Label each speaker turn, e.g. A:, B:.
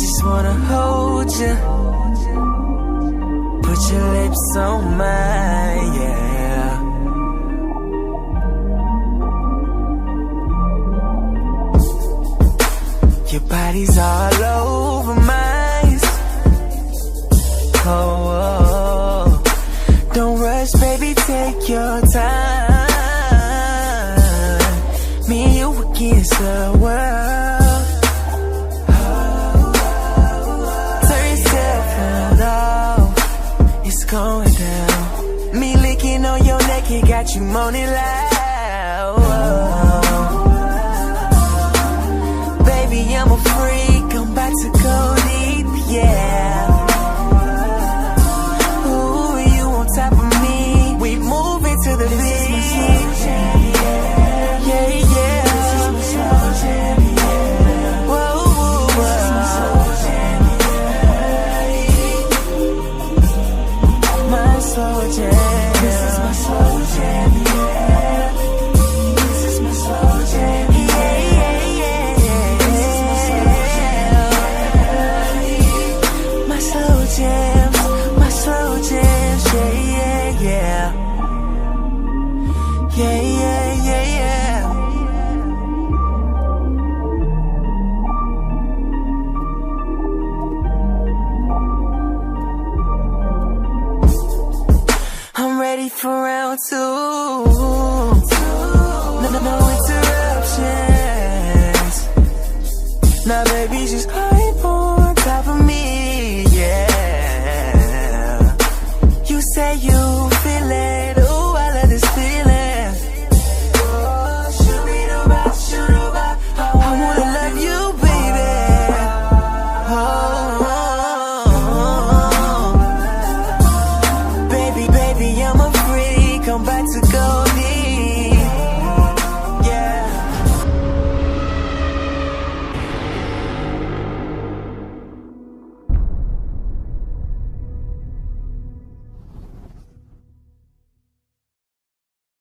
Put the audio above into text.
A: just wanna hold you, put your lips on mine, yeah. Your body's all over mine. Oh, oh, don't rush, baby, take your time. Me and you against the world. Turn yourself off, it's going down. Me licking on your neck, it got you moaning loud. Baby, I'm a freak, I'm about to go deep, yeah. Top of me, we moving to the beat. Yeah, yeah. Whoa, whoa. My slow jam. This is my slow jam. This is my slow jam. Yeah, yeah, yeah. My slow jam. My slow jam. Yeah, yeah. Yeah, yeah, yeah, yeah. I'm ready for round two. No interruptions. Now baby, just climb on top of me, yeah. You say you